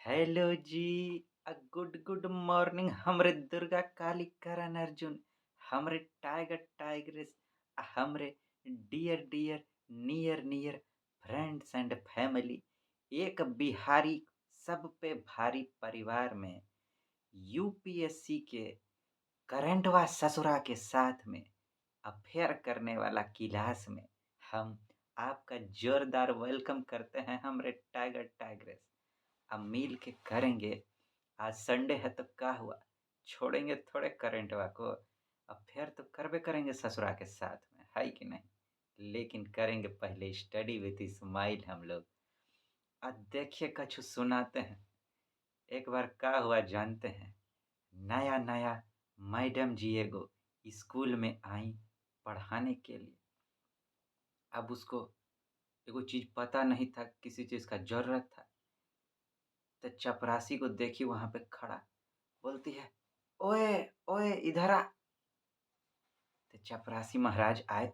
Hello जी। Good good morning हमरे दुर्गा काली करण अर्जुन, हमरे टाइगर टाइग्रेस, हमरे dear dear near near friends and family. एक बिहारी सब पे भारी परिवार में यूपीएससी के करंटवा ससुरा के साथ में अफेयर करने वाला क्लास में हम आपका जोरदार वेलकम करते हैं हमरे टाइगर टाइग्रेस। अब मिल के करेंगे। आज संडे है तो क्या हुआ, छोड़ेंगे थोड़े करंटवा को। अब फिर तो करबे करेंगे ससुरा के साथ में, है कि नहीं। लेकिन करेंगे पहले स्टडी विथ स्माइल हम लोग। अब देखिए कछु सुनाते हैं। एक बार क्या हुआ जानते हैं। नया नया मैडम जी एगो स्कूल में आई पढ़ाने के लिए। अब उसको एगो चीज पता नहीं था, किसी चीज का जरूरत था। तो चपरासी को देखी वहां पे खड़ा, बोलती है, ओए ओए इधर आ। तो चपरासी महाराज आए,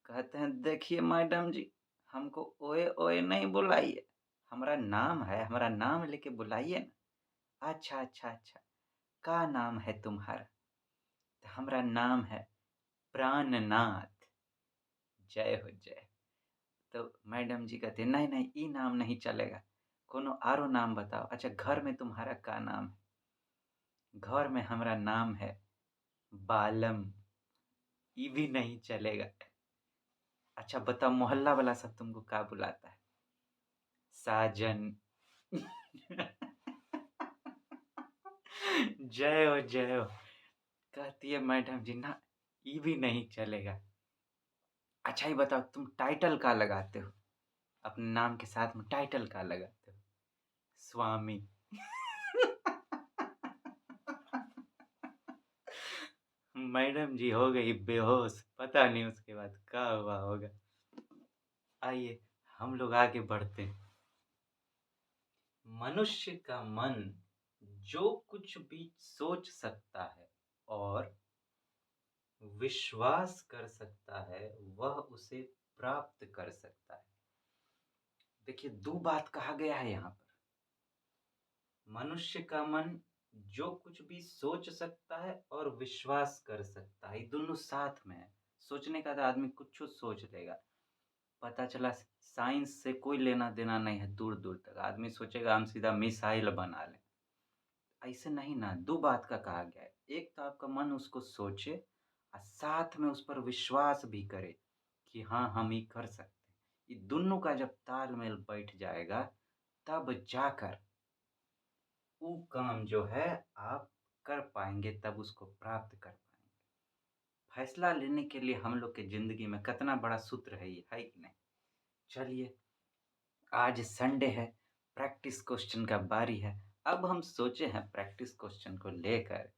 कहते हैं देखिए मैडम जी, हमको ओए ओए नहीं बुलाइए, हमारा नाम है, हमारा नाम लेके बुलाइए ना। अच्छा अच्छा अच्छा, का नाम है तुम्हारा। तो हमारा नाम है प्राणनाथ। जय हो जय। तो मैडम जी कहते नहीं नहीं, ई नाम नहीं चलेगा, कोनो आरो नाम बताओ। अच्छा घर में तुम्हारा का नाम है। घर में हमारा नाम है बालम। ये भी नहीं चलेगा। अच्छा बताओ मोहल्ला वाला सब तुमको क्या बुलाता है। साजन। जय हो जय हो। कहती है मैडम जी ना, ये भी नहीं चलेगा। अच्छा ही बताओ तुम टाइटल का लगाते हो, अपने नाम के साथ में टाइटल का लगाते हो। स्वामी। मैडम जी हो गई बेहोश, पता नहीं उसके बाद क्या हुआ होगा। आइए हम लोग आगे बढ़ते हैं। मनुष्य का मन जो कुछ भी सोच सकता है और विश्वास कर सकता है वह उसे प्राप्त कर सकता है। देखिए दो बात कहा गया है यहाँ पर। मनुष्य का मन जो कुछ भी सोच सकता है और विश्वास कर सकता है, ये दोनों साथ में है। सोचने का तो आदमी कुछ सोच लेगा। पता चला साइंस से कोई लेना देना नहीं है, दूर दूर तक आदमी सोचेगा हम सीधा मिसाइल बना लें। ऐसे नहीं ना, दो बात का कहा गया है। एक तो आपका मन उसको सोचे और साथ में उस पर विश्वास भी करे कि हाँ हम ही कर सकते हैं। ये दोनों का जब तालमेल बैठ जाएगा तब जाकर वो काम जो है आप कर पाएंगे, तब उसको प्राप्त कर पाएंगे। फैसला लेने के लिए हम लोग के जिंदगी में कितना बड़ा सूत्र है ये, है कि नहीं। चलिए आज संडे है, प्रैक्टिस क्वेश्चन का बारी है। अब हम सोचे हैं प्रैक्टिस क्वेश्चन को लेकर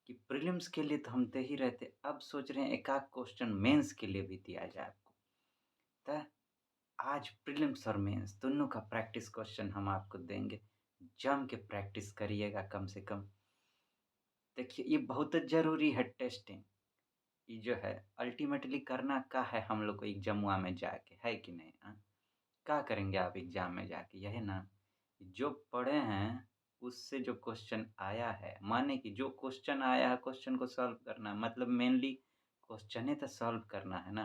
कि प्रीलिम्स के लिए तो हम दे ही रहते, अब सोच रहे हैं एक आध क्वेश्चन मेंस के लिए भी दिया जाए आपको। तो आज प्रीलिम्स और मेंस दोनों का प्रैक्टिस क्वेश्चन हम आपको देंगे। जम के प्रैक्टिस करिएगा कम से कम। देखिए ये बहुत जरूरी है टेस्टिंग। ये जो है अल्टीमेटली करना क्या है हम लोग को एग्जामुआ में जाके, है कि नहीं। हाँ? क्या करेंगे आप एग्जाम में जाके, यह ना जो पढ़े हैं उससे जो क्वेश्चन आया है, माने कि जो क्वेश्चन आया है क्वेश्चन को सॉल्व करना है, मतलब मेनली क्वेश्चन ही तो सॉल्व करना है ना।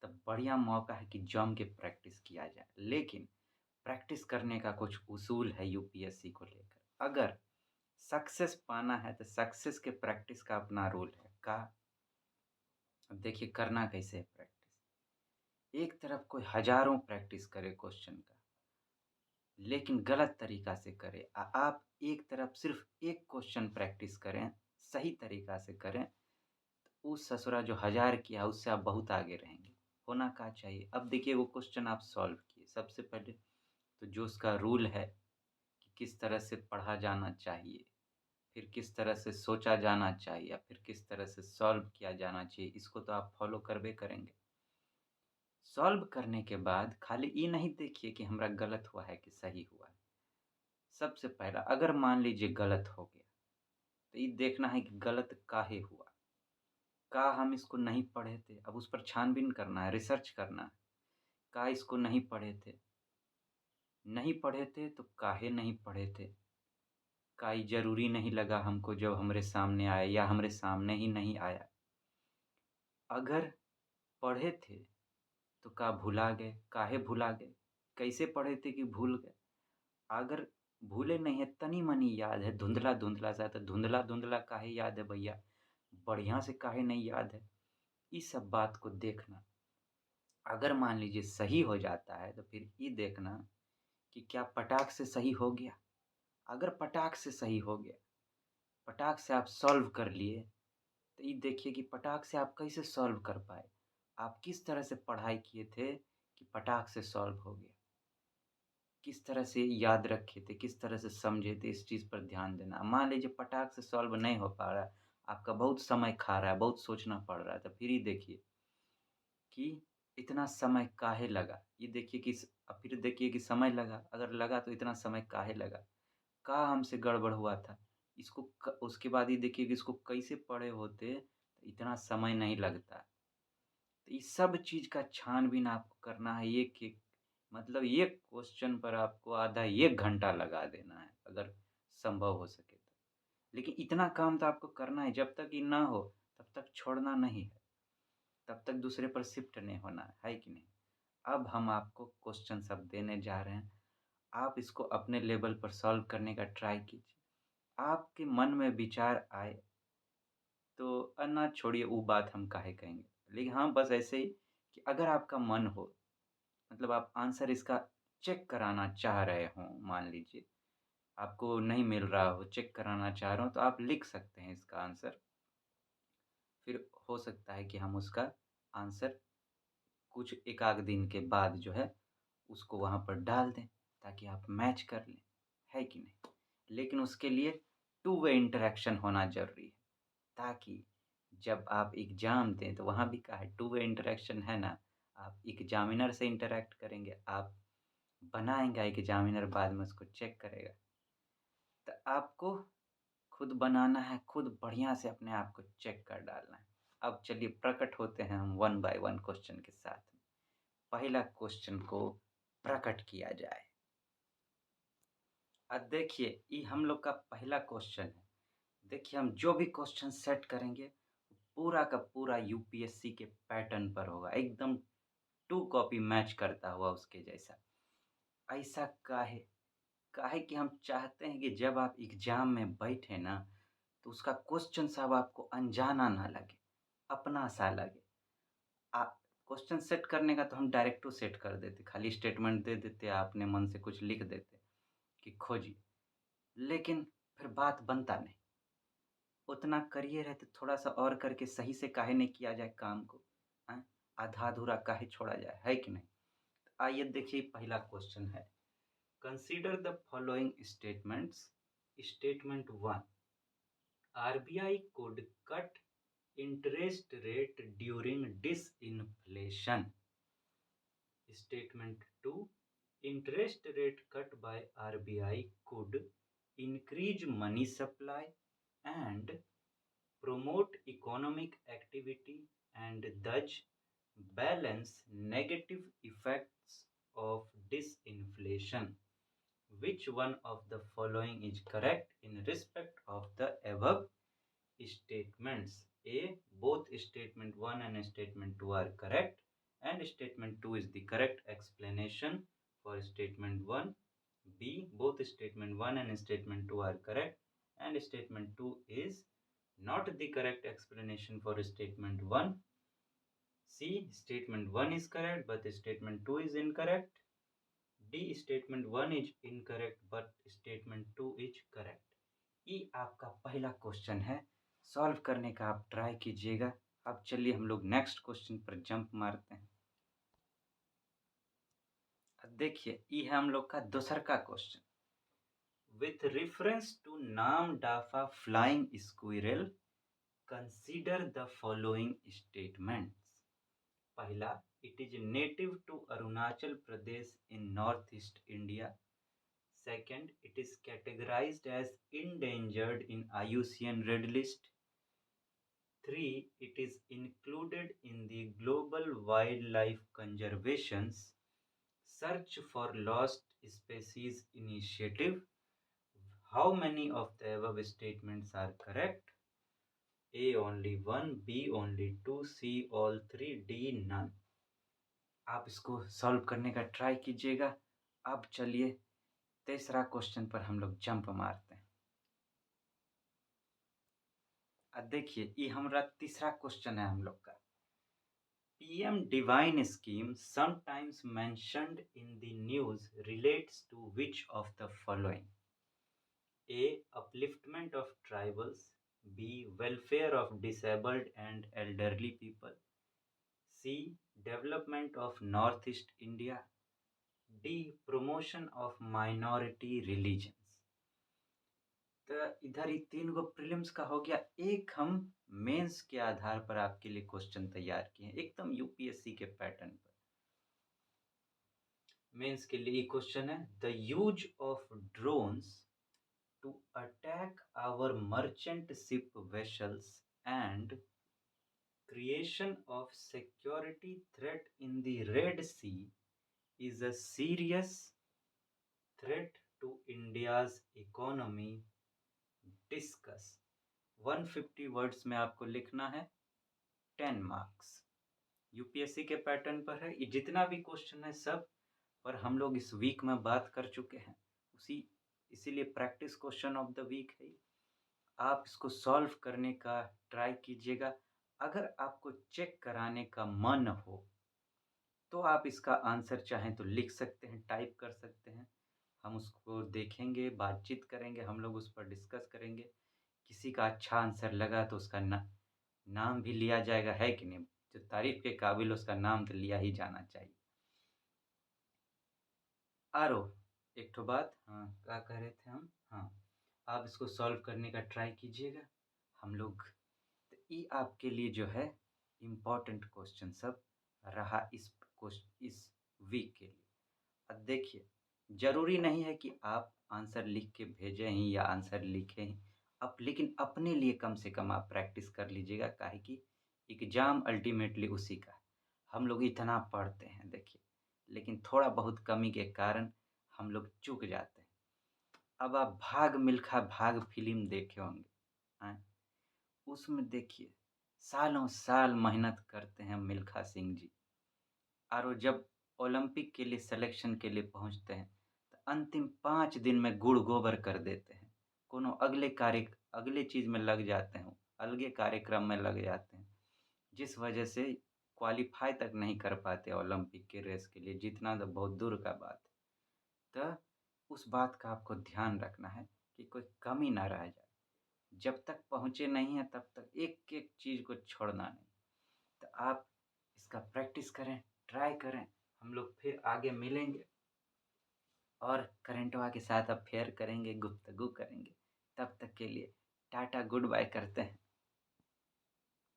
तब बढ़िया मौका है कि जम के प्रैक्टिस किया जाए। लेकिन प्रैक्टिस करने का कुछ उसूल है यूपीएससी को लेकर। अगर सक्सेस पाना है तो सक्सेस के प्रैक्टिस का अपना रूल है का। अब देखिए करना कैसे है प्रैक्टिस। एक तरफ कोई हजारों प्रैक्टिस करे क्वेश्चन का, लेकिन गलत तरीका से करे। आप एक तरफ सिर्फ एक क्वेश्चन प्रैक्टिस करें, सही तरीका से करें, तो उस ससुरा जो हजार किया उससे आप बहुत आगे रहेंगे। होना क्या चाहिए। अब देखिए वो क्वेश्चन आप सॉल्व किए, सबसे पहले तो जो उसका रूल है कि किस तरह से पढ़ा जाना चाहिए, फिर किस तरह से सोचा जाना चाहिए, या फिर किस तरह से सॉल्व किया जाना चाहिए, इसको तो आप फॉलो करबे करेंगे। सॉल्व करने के बाद खाली ये नहीं देखिए कि हमारा गलत हुआ है कि सही हुआ है। सबसे पहला अगर मान लीजिए गलत हो गया तो ये देखना है कि गलत काहे हुआ, का हम इसको नहीं पढ़े थे। अब उस पर छानबीन करना है, रिसर्च करना है, का इसको नहीं पढ़े थे, नहीं पढ़े थे तो काहे नहीं पढ़े थे? काई ज़रूरी नहीं लगा हमको जब हमरे सामने आया या हमरे सामने ही नहीं आया। अगर पढ़े थे तो का भुला गए? काहे भुला गए? कैसे पढ़े थे कि भूल गए? अगर भूले नहीं हैं, तनी-मनी याद है, धुंधला-धुंधला सा तो धुंधला-धुंधला काहे याद है भैया? बढ़िया से काहे नहीं याद है? इस सब बात को देखना। अगर मान लीजिए सही हो जाता है, तो फिर ये देखना कि क्या पटाक से सही हो गया? अगर पटाक से सही हो गया, पटाक से आप सॉल्व कर लिए, तो ये देखिए कि पटाक से आप कैसे सॉल्व कर पाए? आप किस तरह से पढ़ाई किए थे कि पटाक से सॉल्व हो गया? किस तरह से याद रखे थे, किस तरह से समझे थे, इस चीज़ पर ध्यान देना। मान लीजिए पटाक से सॉल्व नहीं हो पा रहा है, आपका बहुत समय खा रहा है, बहुत सोचना पड़ रहा है, तो फिर ये देखिए कि इतना समय काहे लगा? ये देखिए कि फिर देखिए कि समय लगा, अगर लगा तो इतना समय काहे लगा? का हमसे गड़बड़ हुआ था? इसको क उसके बाद ये देखिए कि इसको कैसे पढ़े होते, तो इतना समय नहीं लगता। तो इस सब चीज़ का छानबीन आपको करना है, एक-एक मतलब एक क्वेश्चन पर आपको आधा 1 घंटा लगा देना है, अगर संभव हो सके तो। लेकिन इतना काम तो आपको करना है, जब तक ये ना हो, तब तक छोड़ना नहीं है, तब तक दूसरे पर शिफ्ट नहीं होना है कि नहीं? अब हम आपको क्वेश्चन सब देने जा रहे हैं, आप इसको अपने लेवल पर सॉल्व करने का ट्राई कीजिए। आपके मन में विचार आए, तो ना छोड़िए वो बात हम काहे कहेंगे। लेकिन हाँ, बस ऐसे ही कि अगर आपका मन हो मतलब आप आंसर इसका चेक कराना चाह रहे हों, मान लीजिए, आपको नहीं मिल रहा हो, चेक कराना चाह रहे हो, तो आप लिख सकते हैं इसका आंसर। फिर हो सकता है कि हम उसका आंसर कुछ 1 आध दिन के बाद जो है, उसको वहाँ पर डाल दें, ताकि आप मैच कर लें, है कि नहीं? लेकिन उसके लिए टू वे इंटरैक्शन होना ज़रूरी है, ताकि जब आप एग्ज़ाम दें, तो वहाँ भी क्या है, टू वे इंटरैक्शन है ना, आप एग्ज़ामिनर से इंटरैक्ट करेंगे, आप बनाएँगा एग्ज़ामिनर बाद में उसको चेक करेगा। तो आपको खुद बनाना है, खुद बढ़िया से अपने आप को चेक कर डालना है। अब चलिए प्रकट होते हैं हम वन बाय वन क्वेश्चन के साथ। पहला क्वेश्चन को प्रकट किया जाए। अब देखिए, ये हम लोग का पहला क्वेश्चन है। देखिए हम जो भी क्वेश्चन सेट करेंगे, पूरा का पूरा यूपीएससी के पैटर्न पर होगा, एकदम टू कॉपी मैच करता हुआ उसके जैसा। ऐसा काहे? काहे कि हम चाहते हैं कि जब आप एग्ज़ाम में बैठे ना, तो उसका क्वेश्चन साहब आपको अनजाना ना लगे, अपना-सा लगे। आप क्वेश्चन सेट करने का तो हम डायरेक्टो सेट कर देते, खाली स्टेटमेंट दे देते, आप अपने मन से कुछ लिख देते कि खोजिए, लेकिन फिर बात बनता नहीं। उतना करिए रहे तो थोड़ा-सा और करके सही से काहे नहीं किया जाए काम को? हैं? आधा-अधूरा काहे छोड़ा जाए, है कि नहीं? आइए देखिए पहला क्वेश्चन है, consider the following statements. Statement 1, RBI could cut interest rate during disinflation. Statement 2, interest rate cut by RBI could increase money supply and promote economic activity and thus balance negative effects of disinflation. Which one of the following is correct in respect of the above statements? A. Both statement 1 and statement 2 are correct, and statement 2 is the correct explanation for statement 1. B. Both statement 1 and statement 2 are correct, and statement 2 is not the correct explanation for statement 1. C. Statement 1 is correct, but statement 2 is incorrect. D. Statement 1 is incorrect, but statement 2 is correct. ये आपका पहला question है, solve करने का आप try कीजिएगा। अब चलिए हम लोग नेक्स्ट क्वेश्चन पर जंप मारते हैं। अब देखिए, ये है हम लोग का दूसर का question. With reference to Namdapha flying squirrel, consider the following statements. पहला, it is native to Arunachal Pradesh in north east India. Second, it is categorized as endangered in IUCN Red List. 3. It is included in the Global Wildlife Conservation's Search for Lost species initiative. How many of the above statements are correct? A only one, B only two, C all three, D none. आप इसको solve करने का try कीजिएगा। अब चलिए तीसरा question पर हम लोग जंप मारते हैं। अब देखिए ये हमारा तीसरा क्वेश्चन है हम लोग का। PM Divine scheme sometimes mentioned in the news relates to which of the following? A. Upliftment of tribals. B. Welfare of disabled and elderly people. C. Development of Northeast India. D. Promotion of minority religions. तो इधर ही 3 गो prelims का हो गया। एक हम mains के आधार पर आपके लिए क्वेश्चन तैयार किए हैं, एकदम यूपीएससी के पैटर्न पर। मेंस के लिए क्वेश्चन है, the use of drones to attack our merchant ship vessels and creation of security threat in the Red Sea is a serious threat to India's economy. Discuss. 150 words में आपको लिखना है, 10 marks. UPSC के pattern पर है। ये जितना भी क्वेश्चन है सब पर हम लोग इस वीक में बात कर चुके हैं, इसीलिए practice question of the week है। आप इसको सॉल्व करने का ट्राई कीजिएगा। अगर आपको चेक कराने का मन हो तो आप इसका आंसर चाहें तो लिख सकते हैं, टाइप कर सकते हैं। हम उसको देखेंगे, बातचीत करेंगे, हम लोग उस पर डिस्कस करेंगे। किसी का अच्छा आंसर लगा तो उसका नाम भी लिया जाएगा, है कि नहीं? जो तारीफ के काबिल उसका नाम तो लिया ही जाना चाहिए। आरो एक तो बात, हाँ क्या कह रहे थे हम? हाँ, आप इसको सॉल्व करने का ट्राई कीजिएगा। हम लोग ये आपके लिए जो है इम्पोर्टेंट क्वेश्चन सब रहा इस वीक के लिए। अब देखिए, जरूरी नहीं है कि आप आंसर लिख के भेजें ही या आंसर लिखें ही, आप लेकिन अपने लिए कम से कम आप प्रैक्टिस कर लीजिएगा, काहे कि एग्जाम अल्टीमेटली उसी का है। हम लोग इतना पढ़ते हैं देखिए, लेकिन थोड़ा बहुत कमी के कारण हम लोग चूक जाते हैं। अब आप भाग मिल्खा भाग फिल्म देखे होंगे, उसमें देखिए सालों साल मेहनत करते हैं मिल्खा सिंह जी, और जब ओलंपिक के लिए सिलेक्शन के लिए पहुंचते हैं तो अंतिम 5 दिन में गुड़ गोबर कर देते हैं। कोनो अगले चीज में लग जाते हैं, अलगे कार्यक्रम में लग जाते हैं, जिस वजह से क्वालिफाई तक नहीं कर पाते ओलंपिक के रेस के लिए, जितना तो बहुत दूर का बात है। तो उस बात का आपको ध्यान रखना है कि कोई कमी ना रह जाए। जब तक पहुँचे नहीं हैं तब तक एक-एक चीज़ को छोड़ना नहीं। तो आप इसका प्रैक्टिस करें, ट्राई करें। हम लोग फिर आगे मिलेंगे और करेंटवा के साथ अफेयर करेंगे, गुफ्तगू करेंगे। तब तक के लिए टाटा गुड बाय करते हैं।